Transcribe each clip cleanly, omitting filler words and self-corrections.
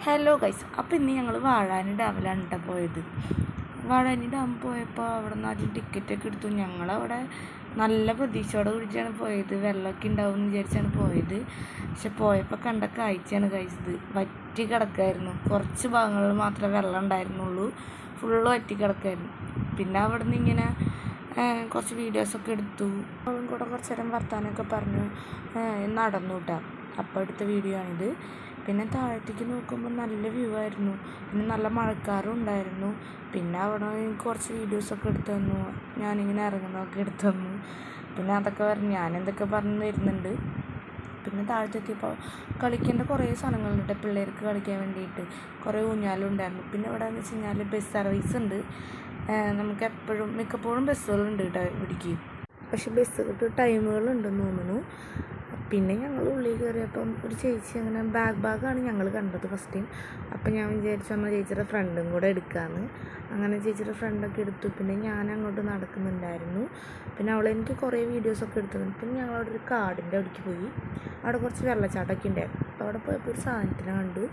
Hello guys, അപ്പോൾ ഇന്ന് ഞങ്ങൾ വാഴാനി ഡാമിലാണ് കേട്ടോ പോയത്. വാഴാനി ഡാം പോയപ്പോൾ അവിടെ നിന്ന് ആദ്യം ടിക്കറ്റൊക്കെ എടുത്തു. ഞങ്ങളവിടെ നല്ല പ്രതീക്ഷയോടെ കുടിച്ചാണ് പോയത്. വെള്ളമൊക്കെ ഉണ്ടാവും എന്ന് വിചാരിച്ചാണ് പോയത്. പക്ഷെ പോയപ്പോൾ കണ്ട കാഴ്ചയാണ് ഗൈസ് ഇത്. വറ്റി കിടക്കായിരുന്നു. കുറച്ച് ഭാഗങ്ങളിൽ മാത്രമേ വെള്ളം ഉണ്ടായിരുന്നുള്ളൂ. ഫുള്ള് വറ്റി കിടക്കായിരുന്നു. പിന്നെ അവിടെ നിന്ന് ഇങ്ങനെ കുറച്ച് വീഡിയോസൊക്കെ എടുത്തു. അവളും കൂടെ കുറച്ച് നേരം വർത്താനമൊക്കെ പറഞ്ഞു നടന്നു കേട്ടോ. അപ്പോൾ എടുത്ത വീഡിയോ ആണിത്. പിന്നെ താഴത്തേക്ക് നോക്കുമ്പോൾ നല്ല വ്യൂ ആയിരുന്നു. പിന്നെ നല്ല മഴക്കാറും ഉണ്ടായിരുന്നു. പിന്നെ അവിടെ കുറച്ച് വീഡിയോസൊക്കെ എടുത്തു തന്നു. ഞാനിങ്ങനെ ഇറങ്ങുന്നതൊക്കെ എടുത്തു തന്നു. പിന്നെ അതൊക്കെ പറഞ്ഞ് ഞാനെന്തൊക്കെ പറഞ്ഞു തരുന്നുണ്ട്. പിന്നെ താഴത്തെത്തിയപ്പോൾ കളിക്കേണ്ട കുറേ സാധനങ്ങളുണ്ട് പിള്ളേർക്ക് കളിക്കാൻ വേണ്ടിയിട്ട്. കുറേ ഊഞ്ഞാലുണ്ടായിരുന്നു. പിന്നെ ഇവിടെ എന്ന് വെച്ച് കഴിഞ്ഞാൽ ബസ് സർവീസ് ഉണ്ട്. നമുക്ക് മിക്കപ്പോഴും ബസ്സുകളുണ്ട് കേട്ടോ ഇവിടേക്ക്. പക്ഷെ ബസ്സുകൾക്ക് ടൈമുകളുണ്ടെന്ന് തോന്നുന്നു. പിന്നെ ഞങ്ങൾ ഉള്ളിൽ കയറിയപ്പം ഒരു ചേച്ചി അങ്ങനെ ബാഗാണ് ഞങ്ങൾ കണ്ടത് ഫസ്റ്റ് ടൈം. അപ്പം ഞാൻ വിചാരിച്ചു എന്നാൽ ചേച്ചിയുടെ ഫ്രണ്ടും കൂടെ എടുക്കാമെന്ന്. അങ്ങനെ ചേച്ചിയുടെ ഫ്രണ്ടൊക്കെ എടുത്തു. പിന്നെ ഞാൻ അങ്ങോട്ട് നടക്കുന്നുണ്ടായിരുന്നു. പിന്നെ അവളെനിക്ക് കുറേ വീഡിയോസൊക്കെ എടുത്തു. പിന്നെ ഞങ്ങളവിടെ ഒരു കാടിൻ്റെ അവിടേക്ക് പോയി. അവിടെ കുറച്ച് വെള്ളച്ചാട്ടമൊക്കെ ഉണ്ടായിരുന്നു. അപ്പോൾ അവിടെ പോയപ്പോൾ ഒരു സാധനത്തിനെ കണ്ടു.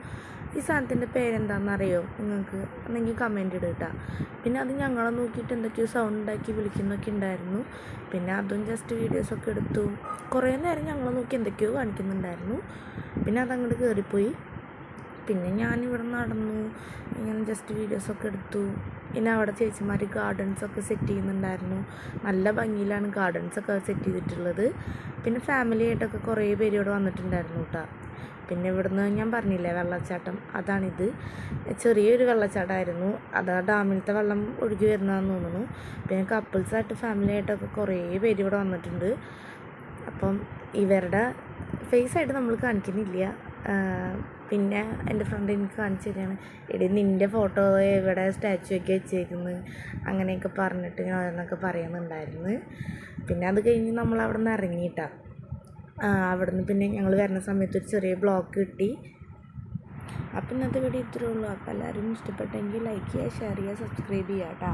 ഈ സാധനത്തിൻ്റെ പേരെന്താണെന്നറിയോ നിങ്ങൾക്ക്? എന്നെങ്കിൽ കമൻറ്റ് ഇടുക കേട്ടോ. പിന്നെ അത് ഞങ്ങളെ നോക്കിയിട്ട് എന്തൊക്കെയോ സൗണ്ട് ഉണ്ടാക്കി വിളിക്കുന്നൊക്കെ ഉണ്ടായിരുന്നു. പിന്നെ അതും ജസ്റ്റ് വീഡിയോസൊക്കെ എടുത്തു. കുറേ നേരം ഞങ്ങളെ നോക്കി എന്തൊക്കെയോ കാണിക്കുന്നുണ്ടായിരുന്നു. പിന്നെ അതങ്ങോട്ട് കയറിപ്പോയി. പിന്നെ ഞാനിവിടെ നടന്നു ഇങ്ങനെ ജസ്റ്റ് വീഡിയോസൊക്കെ എടുത്തു. പിന്നെ അവിടെ ചേച്ചിമാർ ഗാർഡൻസൊക്കെ സെറ്റ് ചെയ്യുന്നുണ്ടായിരുന്നു. നല്ല ഭംഗിയിലാണ് ഗാർഡൻസൊക്കെ സെറ്റ് ചെയ്തിട്ടുള്ളത്. പിന്നെ ഫാമിലി ആയിട്ടൊക്കെ കുറേ പേര് ഇവിടെ വന്നിട്ടുണ്ടായിരുന്നു കേട്ടോ. പിന്നെ ഇവിടുന്ന് ഞാൻ പറഞ്ഞില്ലേ വെള്ളച്ചാട്ടം, അതാണിത്. ചെറിയൊരു വെള്ളച്ചാട്ടമായിരുന്നു. അത് ഡാമിലത്തെ വെള്ളം ഒഴുകി വരുന്നതെന്ന് തോന്നുന്നു. പിന്നെ കപ്പിൾസായിട്ട് ഫാമിലി ആയിട്ടൊക്കെ കുറേ പേര് ഇവിടെ വന്നിട്ടുണ്ട്. അപ്പം ഇവരുടെ ഫേസായിട്ട് നമ്മൾ കാണിക്കുന്നില്ല. പിന്നെ എൻ്റെ ഫ്രണ്ട് എനിക്ക് കാണിച്ചു തരികയാണ്, എടി നിൻ്റെ ഫോട്ടോ ഇവിടെ സ്റ്റാച്ചു ഒക്കെ വെച്ചേക്കുന്നത് അങ്ങനെയൊക്കെ പറഞ്ഞിട്ട് എന്നൊക്കെ പറയുന്നുണ്ടായിരുന്നു. പിന്നെ അത് കഴിഞ്ഞ് നമ്മൾ അവിടെ നിന്ന് ഇറങ്ങിയിട്ടാണ്. അവിടെ നിന്ന് പിന്നെ ഞങ്ങൾ വരുന്ന സമയത്ത് ഒരു ചെറിയ ബ്ലോക്ക് കിട്ടി. അപ്പം ഇന്നത്തെ വീഡിയോ ഇത്രയേ ഉള്ളൂ. അപ്പോൾ എല്ലാവരും ഇഷ്ടപ്പെട്ടെങ്കിൽ ലൈക്ക് ചെയ്യുക, ഷെയർ ചെയ്യുക, സബ്സ്ക്രൈബ് ചെയ്യുക കേട്ടോ.